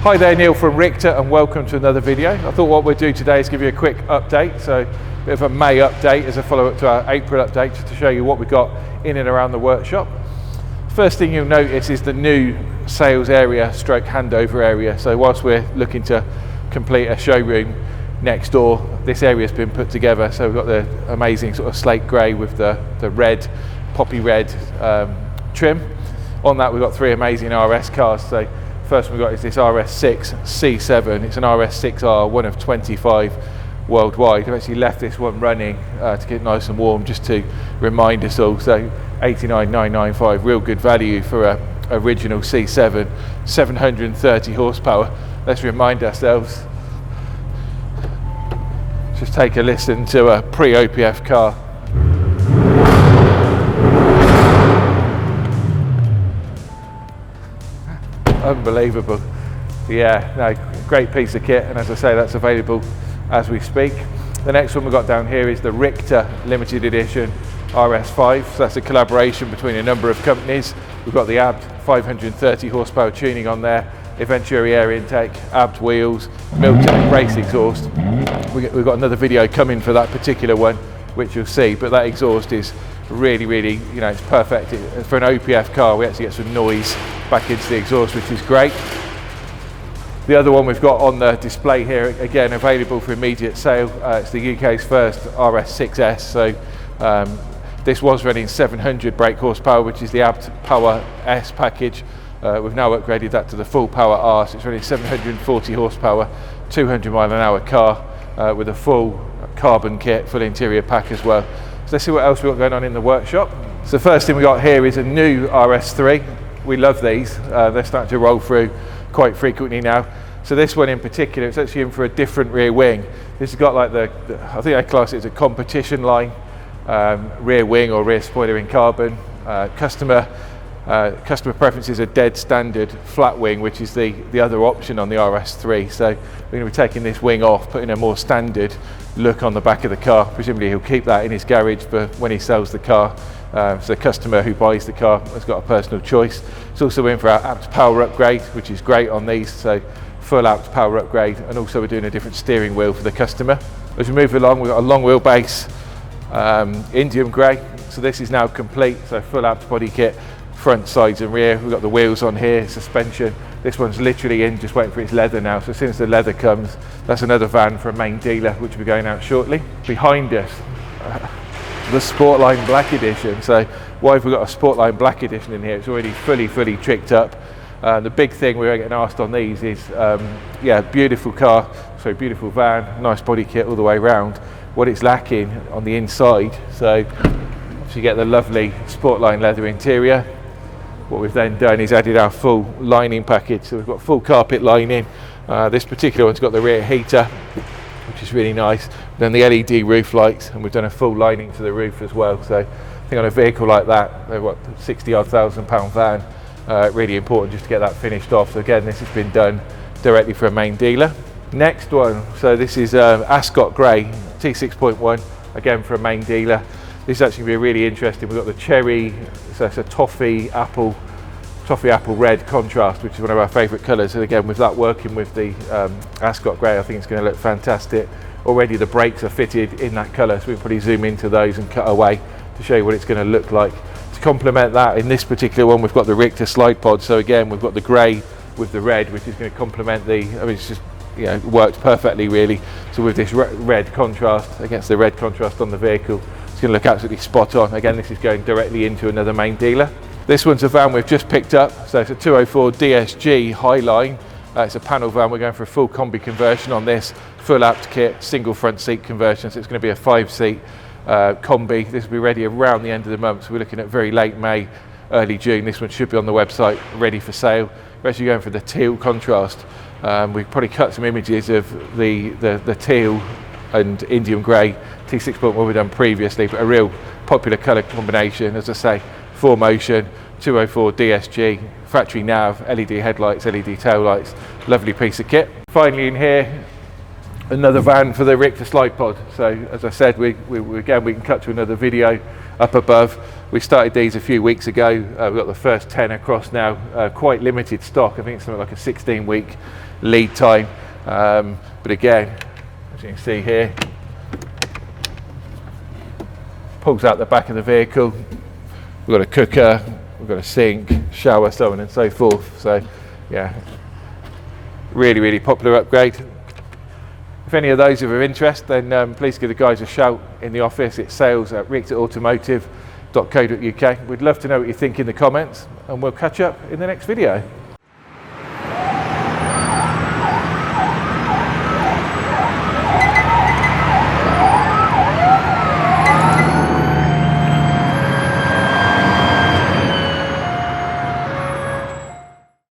Hi there, Neil from Richter, and welcome to another video. I thought what we'd do today is give you a quick update, so a bit of a May update as a follow-up to our April update, just to show you what we've got in and around the workshop. First thing you'll notice is the new sales area stroke handover area. So whilst we're looking to complete a showroom next door, this area has been put together. So we've got the amazing sort of slate grey with the red, poppy red trim. On that we've got three amazing RS cars. So first one we've got is this Rs6 C7. It's an Rs6R, one of 25 worldwide. I've actually left this one running to get nice and warm, just to remind us all. So 89,995, real good value for a original C7, 730 horsepower. Let's remind ourselves, just take a listen to a pre-OPF car. Unbelievable. Yeah, no, great piece of kit, and as I say, that's available as we speak. The next one we've got down here is the Richter limited edition RS5. So that's a collaboration between a number of companies. We've got the ABD 530 horsepower tuning on there, Venturi air intake, ABD wheels, Miltech race exhaust. We've got another video coming for that particular one, which you'll see, but that exhaust is really, you know, it's perfect. For an OPF car, we actually get some noise back into the exhaust, which is great. The other one we've got on the display here, again available for immediate sale, it's the UK's first Rs6 So this was running 700 brake horsepower, which is the ABD Power S package. We've now upgraded that to the full Power R, so it's running 740 horsepower, 200 mile an hour car with a full carbon kit, full interior pack as well. So let's see what else we've got going on in the workshop. So the first thing we got here is a new RS3. We love these, they're starting to roll through quite frequently now. So this one in particular, it's actually in for a different rear wing. This has got like I think I class it as a competition line rear wing or rear spoiler in carbon. Customer preferences are dead standard flat wing, which is the other option on the RS3. So we're going to be taking this wing off, putting a more standard look on the back of the car. Presumably he'll keep that in his garage for when he sells the car. So the customer who buys the car has got a personal choice. It's also in for our APT power upgrade, which is great on these. So full APT power upgrade, and also we're doing a different steering wheel for the customer. As we move along, we've got a long wheelbase indium grey. So this is now complete. So full APT body kit, front, sides and rear. We've got the wheels on here, suspension. This one's literally in, just waiting for its leather now. So as soon as the leather comes, that's another van for a main dealer, which will be going out shortly. Behind us, the Sportline Black Edition. So why have we got a Sportline Black Edition in here? It's already fully tricked up. The big thing we're getting asked on these is, yeah, beautiful car, so beautiful van, nice body kit all the way around. What it's lacking on the inside, so you get the lovely Sportline leather interior. What we've then done is added our full lining package. So we've got full carpet lining. This particular one's got the rear heater, which is really nice. Then the LED roof lights, and we've done a full lining to the roof as well. So I think on a vehicle like that, they're what, 60-odd thousand pound van. Really important just to get that finished off. So again, this has been done directly for a main dealer. Next one, so this is Ascot Grey T6.1, again for a main dealer. This is actually going to be really interesting. We've got the cherry, so it's a toffee apple red contrast, which is one of our favourite colours. And again, with that working with the Ascot Grey, I think it's going to look fantastic. Already the brakes are fitted in that colour, so we can probably zoom into those and cut away to show you what it's going to look like. To complement that, in this particular one, we've got the Richter slide pod. So again, we've got the grey with the red, which is going to complement the, I mean, it's just, you know, worked perfectly really. So with this red contrast against the red contrast on the vehicle, it's going to look absolutely spot on. Again, this is going directly into another main dealer. This one's a van we've just picked up. So it's a 204 DSG Highline. It's a panel van. We're going for a full combi conversion on this, full APT kit, single front seat conversion. So it's going to be a 5-seat combi. This will be ready around the end of the month. So we're looking at very late May, early June. This one should be on the website, ready for sale. We're actually going for the teal contrast. We've probably cut some images of the teal and indium grey T6.1 we've done previously, but a real popular colour combination. As I say, 4Motion, 204 DSG, factory nav, LED headlights, LED tail lights, lovely piece of kit. Finally in here, another van for the Richter slide pod. So as I said, we can cut to another video up above. We started these a few weeks ago. We've got the first 10 across now, quite limited stock. I think it's something like a 16-week lead time. But again, as you can see here, pulls out the back of the vehicle. We've got a cooker, we've got a sink, shower, so on and so forth. So yeah, really, really popular upgrade. If any of those are of interest, then please give the guys a shout in the office. It's sales@richterautomotive.co.uk. We'd love to know what you think in the comments, and we'll catch up in the next video.